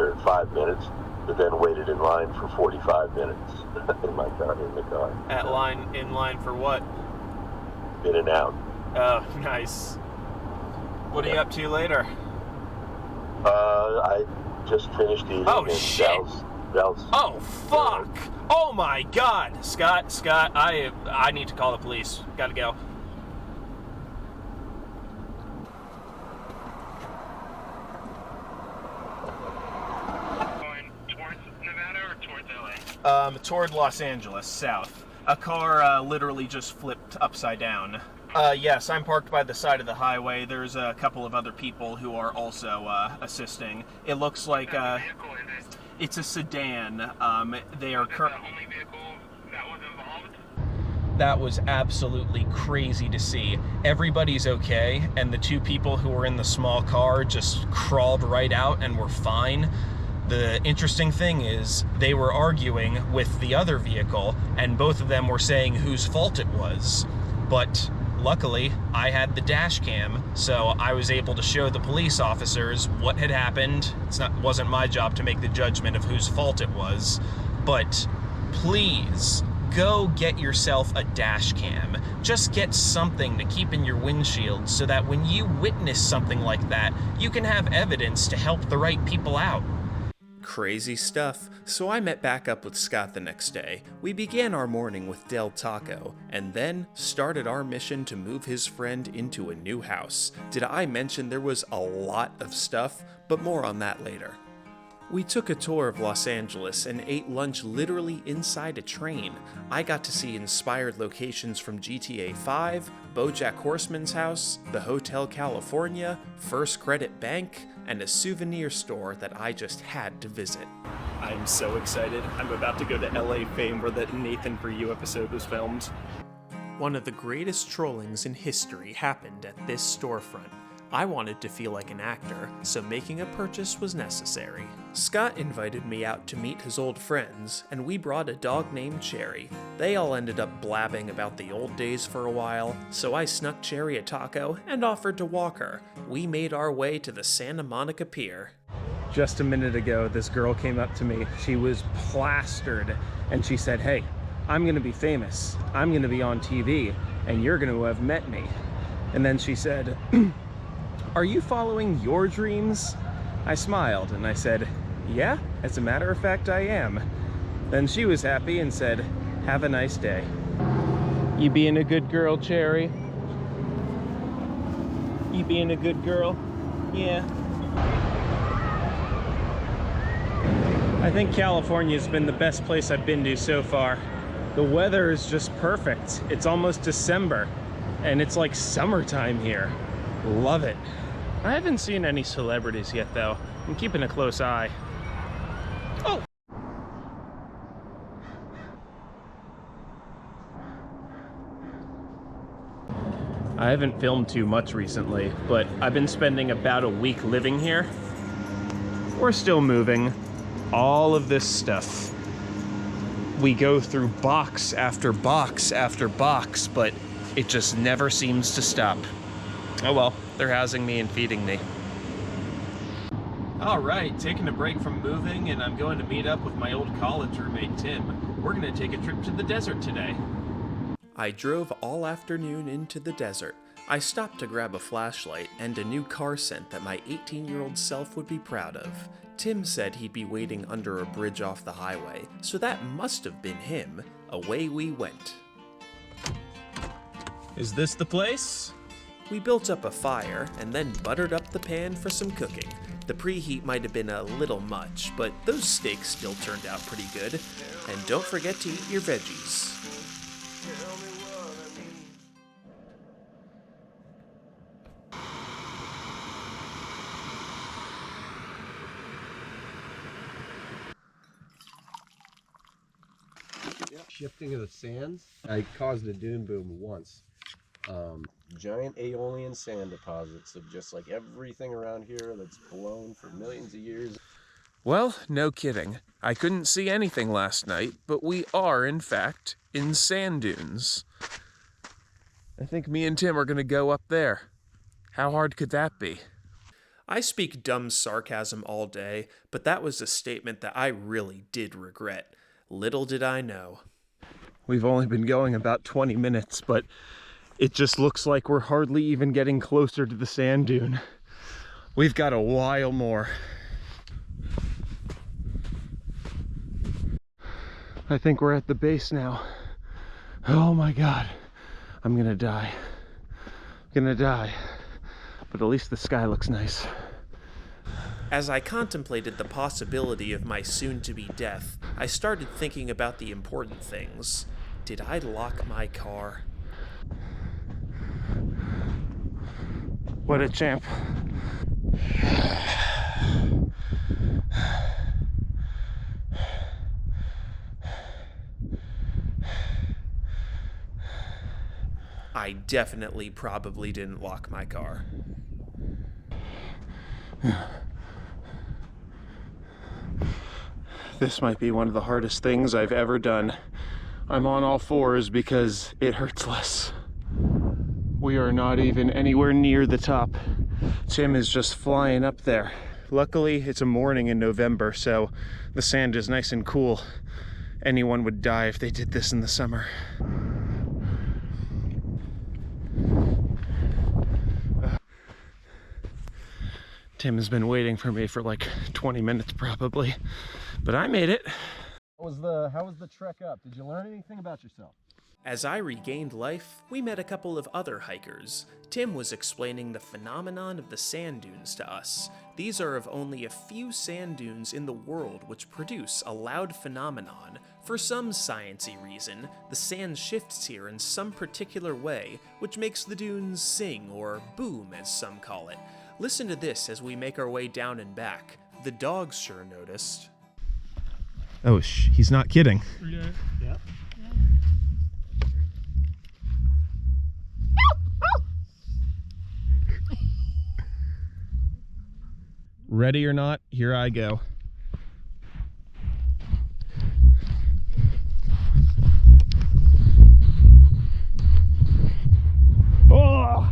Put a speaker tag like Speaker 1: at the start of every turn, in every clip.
Speaker 1: after 5 minutes, but then waited in line for 45 minutes in the car.
Speaker 2: In line for what?
Speaker 1: In and out.
Speaker 2: Oh, nice. What are you up to later?
Speaker 1: I just finished eating.
Speaker 2: Oh, shit!
Speaker 1: Oh,
Speaker 2: fuck! Oh my God! Scott, I need to call the police. Gotta go.
Speaker 3: Going towards Nevada or towards LA?
Speaker 2: Toward Los Angeles, south. A car literally just flipped upside down. Yes, I'm parked by the side of the highway. There's a couple of other people who are also assisting. It looks like it's a sedan. They are
Speaker 3: the only vehicle that was involved?
Speaker 2: That was absolutely crazy to see. Everybody's okay, and the two people who were in the small car just crawled right out and were fine. The interesting thing is they were arguing with the other vehicle, and both of them were saying whose fault it was. But luckily, I had the dash cam, so I was able to show the police officers what had happened. Wasn't my job to make the judgment of whose fault it was, but please, go get yourself a dash cam. Just get something to keep in your windshield so that when you witness something like that, you can have evidence to help the right people out.
Speaker 4: Crazy stuff. So I met back up with Scott the next day. We began our morning with Del Taco, and then started our mission to move his friend into a new house. Did I mention there was a lot of stuff? But more on that later. We took a tour of Los Angeles and ate lunch literally inside a train. I got to see inspired locations from GTA 5, BoJack Horseman's house, the Hotel California, First Credit Bank, and a souvenir store that I just had to visit.
Speaker 2: I'm so excited. I'm about to go to LA Fame where that Nathan For You episode was filmed.
Speaker 4: One of the greatest trollings in history happened at this storefront. I wanted to feel like an actor, so making a purchase was necessary. Scott invited me out to meet his old friends, and we brought a dog named Cherry. They all ended up blabbing about the old days for a while, so I snuck Cherry a taco and offered to walk her. We made our way to the Santa Monica Pier.
Speaker 2: Just a minute ago, this girl came up to me. She was plastered, and she said, "Hey, I'm gonna be famous. I'm gonna be on TV, and you're gonna have met me." And then she said, "Are you following your dreams?" I smiled and I said, "Yeah, as a matter of fact, I am." Then she was happy and said, "Have a nice day." You being a good girl, Cherry? You being a good girl? Yeah. I think California's been the best place I've been to so far. The weather is just perfect. It's almost December, and it's like summertime here. Love it. I haven't seen any celebrities yet, though. I'm keeping a close eye. Oh! I haven't filmed too much recently, but I've been spending about a week living here. We're still moving. All of this stuff. We go through box after box after box, but it just never seems to stop. Oh well, they're housing me and feeding me. All right, taking a break from moving, and I'm going to meet up with my old college roommate, Tim. We're gonna take a trip to the desert today.
Speaker 4: I drove all afternoon into the desert. I stopped to grab a flashlight and a new car scent that my 18-year-old self would be proud of. Tim said he'd be waiting under a bridge off the highway, so that must have been him. Away we went.
Speaker 2: Is this the place?
Speaker 4: We built up a fire and then buttered up the pan for some cooking. The preheat might have been a little much, but those steaks still turned out pretty good. And don't forget to eat your veggies.
Speaker 5: Shifting of the sands. I caused a dune boom once. Giant aeolian sand deposits of just like everything around here that's blown for millions of years.
Speaker 2: Well, no kidding. I couldn't see anything last night, but we are, in fact, in sand dunes. I think me and Tim are going to go up there. How hard could that be?
Speaker 4: I speak dumb sarcasm all day, but that was a statement that I really did regret. Little did I know.
Speaker 2: We've only been going about 20 minutes, but it just looks like we're hardly even getting closer to the sand dune. We've got a while more. I think we're at the base now. Oh my God, I'm gonna die. I'm gonna die. But at least the sky looks nice.
Speaker 4: As I contemplated the possibility of my soon-to-be death, I started thinking about the important things. Did I lock my car?
Speaker 2: What a champ.
Speaker 4: I definitely probably didn't lock my car.
Speaker 2: This might be one of the hardest things I've ever done. I'm on all fours because it hurts less. We are not even anywhere near the top. Tim is just flying up there. Luckily, it's a morning in November, so the sand is nice and cool. Anyone would die if they did this in the summer. Tim has been waiting for me for like 20 minutes probably, but I made it.
Speaker 5: How was the trek up? Did you learn anything about yourself?
Speaker 4: As I regained life, we met a couple of other hikers. Tim was explaining the phenomenon of the sand dunes to us. These are of only a few sand dunes in the world which produce a loud phenomenon. For some science-y reason, the sand shifts here in some particular way, which makes the dunes sing, or boom as some call it. Listen to this as we make our way down and back. The dogs sure noticed.
Speaker 2: Oh, he's not kidding.
Speaker 5: Yeah.
Speaker 2: Ready or not, here I go. Oh!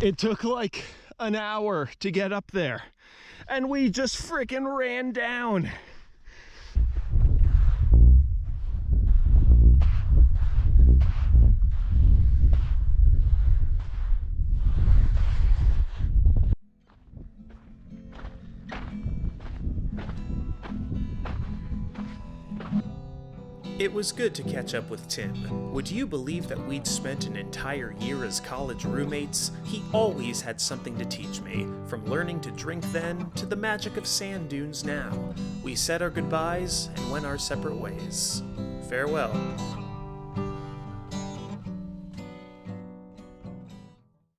Speaker 2: It took like an hour to get up there, and we just freaking ran down.
Speaker 4: It was good to catch up with Tim. Would you believe that we'd spent an entire year as college roommates? He always had something to teach me, from learning to drink then to the magic of sand dunes now. We said our goodbyes and went our separate ways. Farewell.